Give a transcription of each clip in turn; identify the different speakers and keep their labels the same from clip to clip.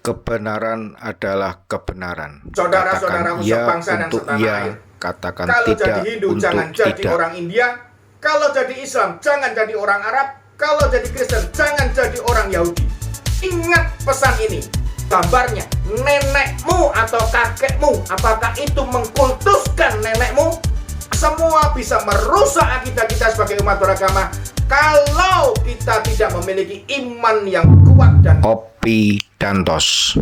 Speaker 1: Kebenaran adalah kebenaran.
Speaker 2: Saudara-saudaraku sebangsa dan setanah air.
Speaker 1: Katakan
Speaker 2: Kalau
Speaker 1: tidak
Speaker 2: jadi Hindu
Speaker 1: untuk
Speaker 2: jangan jadi
Speaker 1: tidak.
Speaker 2: orang India. Kalau jadi Islam jangan jadi orang Arab. Kalau jadi Kristen jangan jadi orang Yahudi. Ingat pesan ini. Gambarnya nenekmu atau kakekmu, apakah itu mengkultuskan nenekmu? Semua bisa merusak akidah kita sebagai umat beragama kalau kita tidak memiliki iman yang kuat dan
Speaker 1: Kopi Dantos.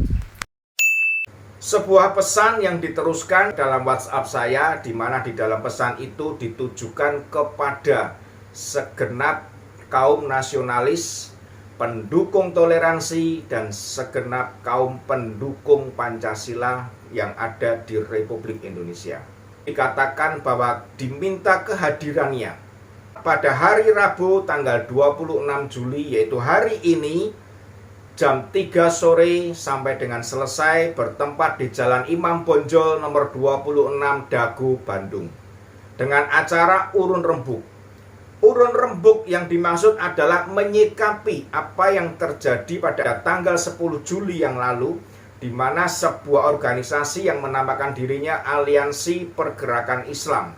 Speaker 2: sebuah pesan yang diteruskan dalam WhatsApp saya, di mana di dalam pesan itu ditujukan kepada segenap kaum nasionalis, pendukung toleransi, dan segenap kaum pendukung Pancasila yang ada di Republik Indonesia. Dikatakan bahwa diminta kehadirannya pada hari Rabu tanggal 26 Juli, yaitu hari ini, jam 3 sore sampai dengan selesai, bertempat di Jalan Imam Bonjol nomor 26 Dago, Bandung, dengan acara urun rembuk. Urun rembuk yang dimaksud adalah menyikapi apa yang terjadi pada tanggal 10 Juli yang lalu, di mana sebuah organisasi yang menamakan dirinya Aliansi Pergerakan Islam,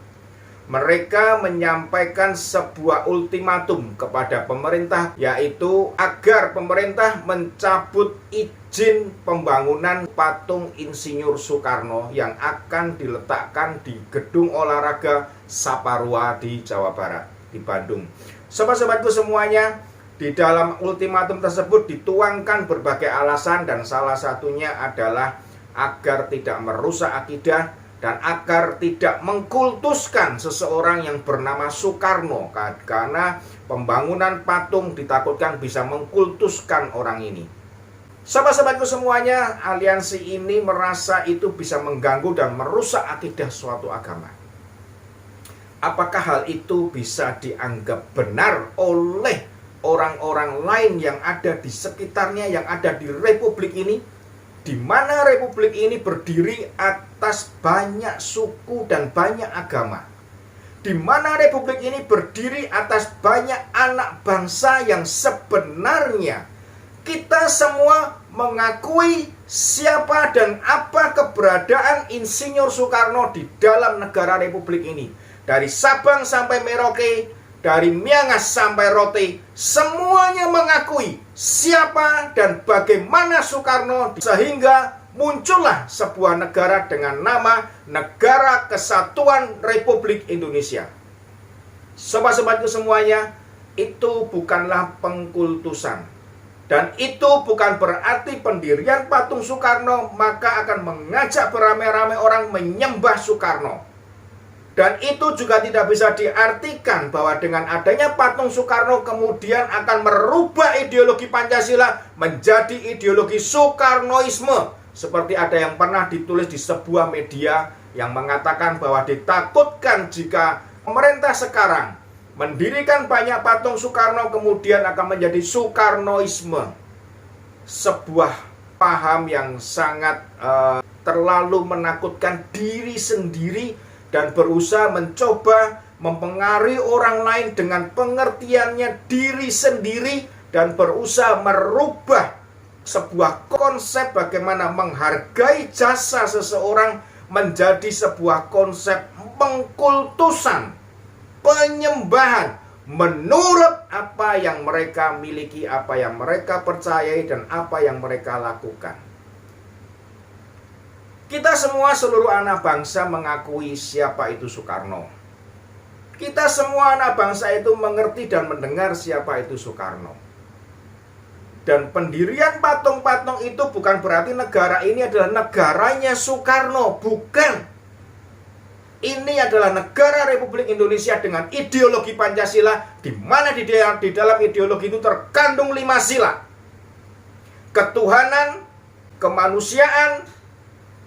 Speaker 2: mereka menyampaikan sebuah ultimatum kepada pemerintah, yaitu agar pemerintah mencabut izin pembangunan patung Insinyur Soekarno yang akan diletakkan di Gedung Olahraga Saparua di Jawa Barat, di Bandung. Sobat-sobatku semuanya, di dalam ultimatum tersebut dituangkan berbagai alasan, dan salah satunya adalah agar tidak merusak akidah dan agar tidak mengkultuskan seseorang yang bernama Soekarno, karena pembangunan patung ditakutkan bisa mengkultuskan orang ini. Sobat-sobatku semuanya, aliansi ini merasa itu bisa mengganggu dan merusak akidah suatu agama. Apakah hal itu bisa dianggap benar oleh orang-orang lain yang ada di sekitarnya, yang ada di republik ini, di mana republik ini berdiri atas banyak suku dan banyak agama, di mana republik ini berdiri atas banyak anak bangsa yang sebenarnya kita semua mengakui siapa dan apa keberadaan Insinyur Soekarno di dalam negara republik ini. Dari Sabang sampai Merauke, dari Miangas sampai Rote, semuanya mengakui siapa dan bagaimana Soekarno, sehingga muncullah sebuah negara dengan nama Negara Kesatuan Republik Indonesia. Sobat-sobatku semuanya, itu bukanlah pengkultusan, dan itu bukan berarti pendirian patung Soekarno maka akan mengajak beramai-ramai orang menyembah Soekarno. Dan itu juga tidak bisa diartikan bahwa dengan adanya patung Soekarno kemudian akan merubah ideologi Pancasila menjadi ideologi Soekarnoisme. Seperti ada yang pernah ditulis di sebuah media yang mengatakan bahwa ditakutkan jika pemerintah sekarang mendirikan banyak patung Soekarno kemudian akan menjadi Soekarnoisme. Sebuah paham yang sangat terlalu menakutkan diri sendiri, dan berusaha mencoba mempengaruhi orang lain dengan pengertiannya diri sendiri, dan berusaha merubah sebuah konsep bagaimana menghargai jasa seseorang menjadi sebuah konsep pengkultusan, penyembahan menurut apa yang mereka miliki, apa yang mereka percayai, dan apa yang mereka lakukan. Kita semua, seluruh anak bangsa, mengakui siapa itu Soekarno. Kita semua anak bangsa itu mengerti dan mendengar siapa itu Soekarno. Dan pendirian patung-patung itu bukan berarti negara ini adalah negaranya Soekarno. Bukan. Ini adalah negara Republik Indonesia dengan ideologi Pancasila, di mana di dalam ideologi itu terkandung 5 sila. Ketuhanan, kemanusiaan,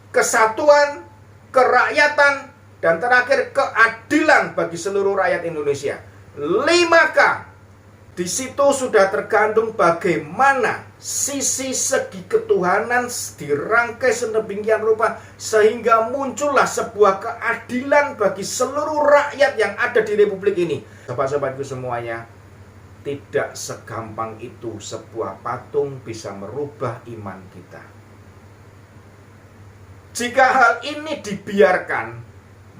Speaker 2: kesatuan, kerakyatan, dan terakhir keadilan bagi seluruh rakyat Indonesia. 5K. Di situ sudah terkandung bagaimana sisi segi ketuhanan dirangkai sedemikian rupa sehingga muncullah sebuah keadilan bagi seluruh rakyat yang ada di republik ini. Sobat-sobatku semuanya, tidak segampang itu sebuah patung bisa merubah iman kita. Jika hal ini dibiarkan,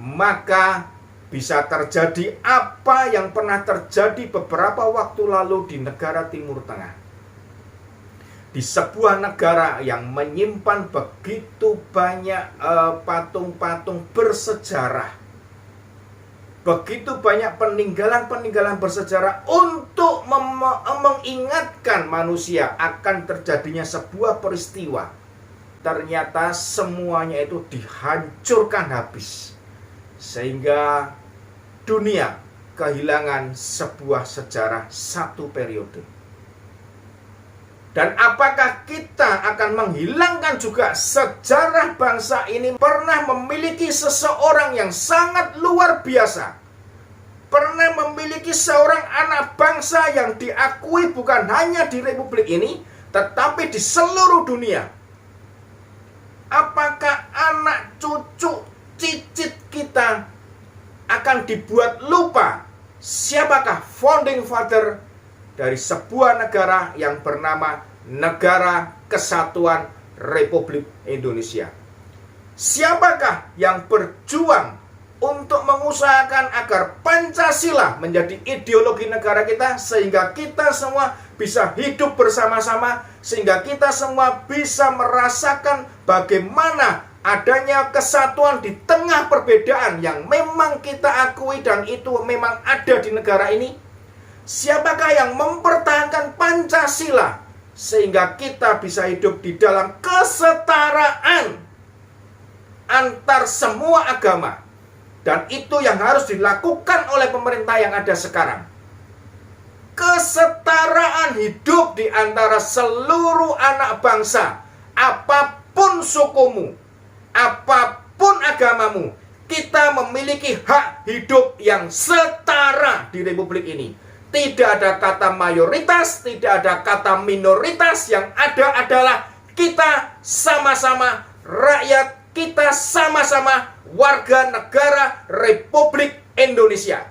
Speaker 2: maka bisa terjadi apa yang pernah terjadi beberapa waktu lalu di negara Timur Tengah. Di sebuah negara yang menyimpan begitu banyak patung-patung bersejarah, begitu banyak peninggalan-peninggalan bersejarah untuk mengingatkan manusia akan terjadinya sebuah peristiwa. Ternyata semuanya itu dihancurkan habis, sehingga dunia kehilangan sebuah sejarah satu periode. Dan apakah kita akan menghilangkan juga sejarah bangsa ini pernah memiliki seseorang yang sangat luar biasa, pernah memiliki seorang anak bangsa yang diakui bukan hanya di Republik ini, tetapi di seluruh dunia. Apakah anak cucu cicit kita akan dibuat lupa siapakah founding father dari sebuah negara yang bernama Negara Kesatuan Republik Indonesia? Siapakah yang berjuang untuk mengusahakan agar Pancasila menjadi ideologi negara kita, sehingga kita semua bisa hidup bersama-sama, sehingga kita semua bisa merasakan bagaimana adanya kesatuan di tengah perbedaan yang memang kita akui dan itu memang ada di negara ini? Siapakah yang mempertahankan Pancasila sehingga kita bisa hidup di dalam kesetaraan antar semua agama? Dan itu yang harus dilakukan oleh pemerintah yang ada sekarang. Kesetaraan hidup di antara seluruh anak bangsa, apapun sukumu, apapun agamamu, kita memiliki hak hidup yang setara di Republik ini. Tidak ada kata mayoritas, tidak ada kata minoritas. Yang ada adalah kita sama-sama rakyat, kita sama-sama warga negara Republik Indonesia.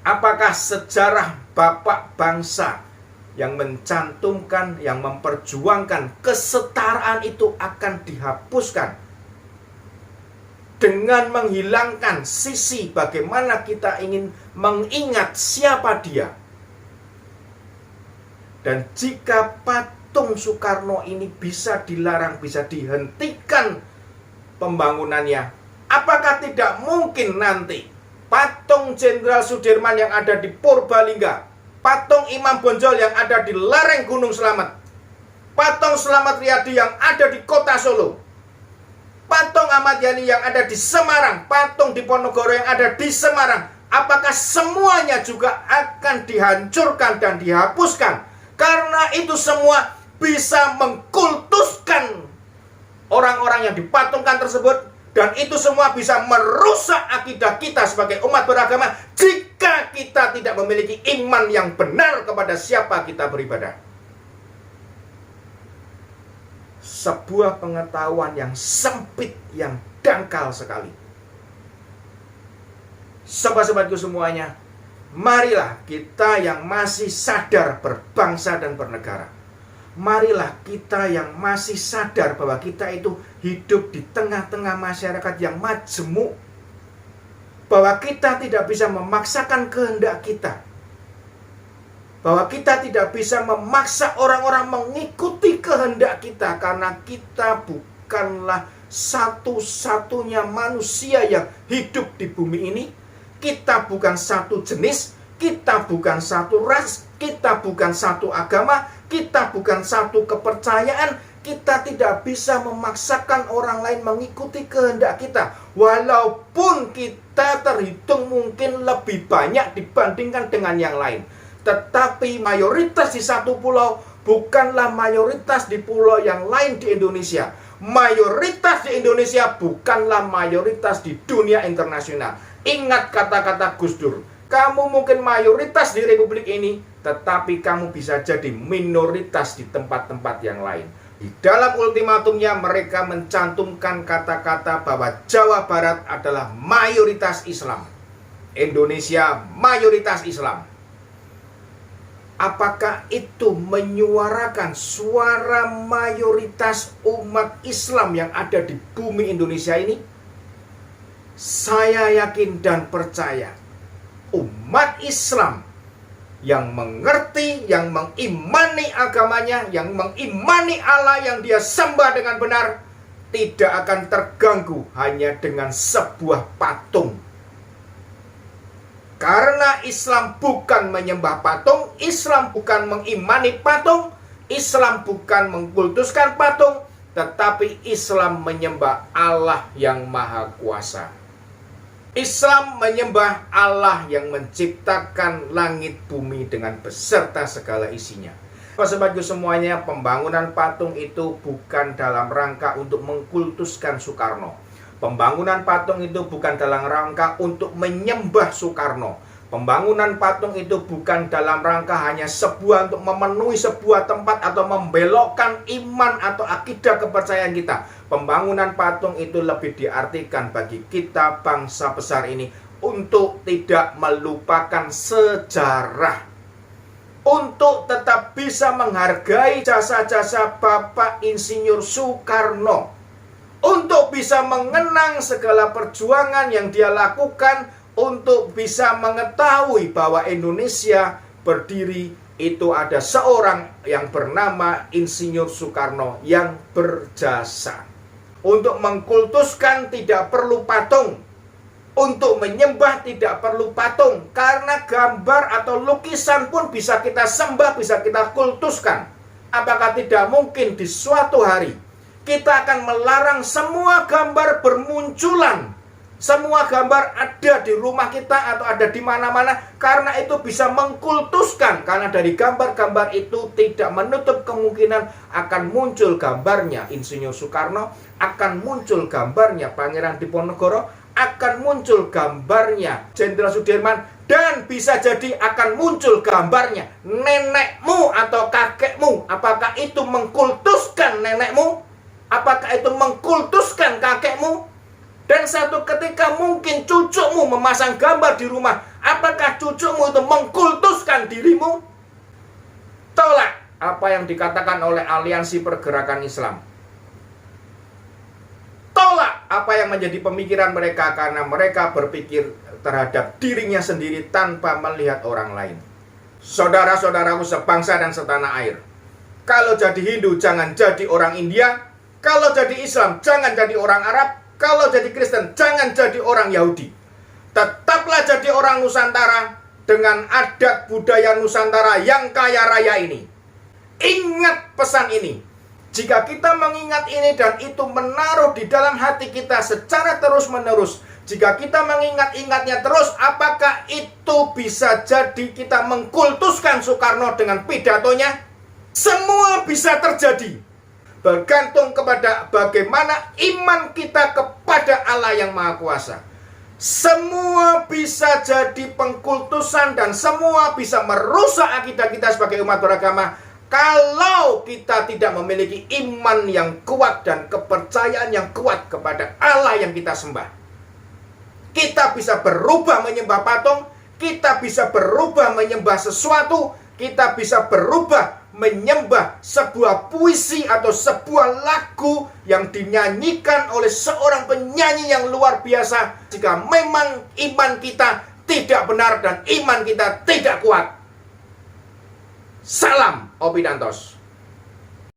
Speaker 2: Apakah sejarah bapak bangsa yang mencantumkan, yang memperjuangkan kesetaraan itu akan dihapuskan dengan menghilangkan sisi bagaimana kita ingin mengingat siapa dia? Dan jika patung Soekarno ini bisa dilarang, bisa dihentikan pembangunannya, apakah tidak mungkin nanti patung Jenderal Sudirman yang ada di Purbalingga, patung Imam Bonjol yang ada di lereng Gunung Slamet, patung Slamet Riyadi yang ada di kota Solo, patung Ahmad Yani yang ada di Semarang, patung Diponegoro yang ada di Semarang, apakah semuanya juga akan dihancurkan dan dihapuskan? Karena itu semua bisa mengkultuskan orang-orang yang dipatungkan tersebut, dan itu semua bisa merusak akidah kita sebagai umat beragama jika kita tidak memiliki iman yang benar kepada siapa kita beribadah. Sebuah pengetahuan yang sempit, yang dangkal sekali. Sobat-sobatku semuanya, marilah kita yang masih sadar berbangsa dan bernegara, marilah kita yang masih sadar bahwa kita itu hidup di tengah-tengah masyarakat yang majemuk, bahwa kita tidak bisa memaksakan kehendak kita, bahwa kita tidak bisa memaksa orang-orang mengikuti kehendak kita, karena kita bukanlah satu-satunya manusia yang hidup di bumi ini. Kita bukan satu jenis, kita bukan satu ras, kita bukan satu agama, kita bukan satu kepercayaan. Kita tidak bisa memaksakan orang lain mengikuti kehendak kita, walaupun kita terhitung mungkin lebih banyak dibandingkan dengan yang lain. Tetapi mayoritas di satu pulau bukanlah mayoritas di pulau yang lain di Indonesia. Mayoritas di Indonesia bukanlah mayoritas di dunia internasional. Ingat kata-kata Gus Dur. Kamu mungkin mayoritas di Republik ini, tetapi kamu bisa jadi minoritas di tempat-tempat yang lain. Di dalam ultimatumnya mereka mencantumkan kata-kata bahwa Jawa Barat adalah mayoritas Islam, Indonesia mayoritas Islam. Apakah itu menyuarakan suara mayoritas umat Islam yang ada di bumi Indonesia ini? Saya yakin dan percaya umat Islam yang mengerti, yang mengimani agamanya, yang mengimani Allah yang dia sembah dengan benar, tidak akan terganggu hanya dengan sebuah patung. Karena Islam bukan menyembah patung, Islam bukan mengimani patung, Islam bukan mengkultuskan patung, tetapi Islam menyembah Allah yang Maha Kuasa. Islam menyembah Allah yang menciptakan langit bumi dengan beserta segala isinya. Sobatku semuanya, pembangunan patung itu bukan dalam rangka untuk mengkultuskan Soekarno. Pembangunan patung itu bukan dalam rangka untuk menyembah Soekarno. Pembangunan patung itu bukan dalam rangka hanya sebuah untuk memenuhi sebuah tempat atau membelokkan iman atau akidah kepercayaan kita. Pembangunan patung itu lebih diartikan bagi kita bangsa besar ini untuk tidak melupakan sejarah, untuk tetap bisa menghargai jasa-jasa Bapak Insinyur Soekarno, untuk bisa mengenang segala perjuangan yang dia lakukan, untuk bisa mengetahui bahwa Indonesia berdiri itu ada seorang yang bernama Insinyur Soekarno yang berjasa. Untuk mengkultuskan tidak perlu patung, untuk menyembah tidak perlu patung, karena gambar atau lukisan pun bisa kita sembah, bisa kita kultuskan. Apakah tidak mungkin di suatu hari kita akan melarang semua gambar bermunculan, semua gambar ada di rumah kita atau ada di mana-mana, karena itu bisa mengkultuskan. Karena dari gambar-gambar itu tidak menutup kemungkinan akan muncul gambarnya Insinyur Soekarno, akan muncul gambarnya Pangeran Diponegoro, akan muncul gambarnya Jenderal Sudirman, dan bisa jadi akan muncul gambarnya nenekmu atau kakekmu. Apakah itu mengkultuskan nenekmu? Apakah itu mengkultuskan kakekmu? Dan satu ketika mungkin cucumu memasang gambar di rumah. Apakah cucumu itu mengkultuskan dirimu? Tolak apa yang dikatakan oleh Aliansi Pergerakan Islam. Tolak apa yang menjadi pemikiran mereka, karena mereka berpikir terhadap dirinya sendiri tanpa melihat orang lain. Saudara-saudaraku sebangsa dan setanah air, kalau jadi Hindu jangan jadi orang India, kalau jadi Islam jangan jadi orang Arab, kalau jadi Kristen jangan jadi orang Yahudi. Tetaplah jadi orang Nusantara dengan adat budaya Nusantara yang kaya raya ini. Ingat pesan ini. Jika kita mengingat ini dan itu menaruh di dalam hati kita secara terus-menerus, jika kita mengingat-ingatnya terus, apakah itu bisa jadi kita mengkultuskan Soekarno dengan pidatonya? Semua bisa terjadi. Bergantung kepada bagaimana iman kita kepada Allah yang Maha Kuasa. Semua bisa jadi pengkultusan dan semua bisa merusak akidah kita sebagai umat beragama kalau kita tidak memiliki iman yang kuat dan kepercayaan yang kuat kepada Allah yang kita sembah. Kita bisa berubah menyembah patung, kita bisa berubah menyembah sesuatu, kita bisa berubah menyembah sebuah puisi atau sebuah lagu yang dinyanyikan oleh seorang penyanyi yang luar biasa. Jika memang iman kita tidak benar dan iman kita tidak kuat. Salam Opidantos.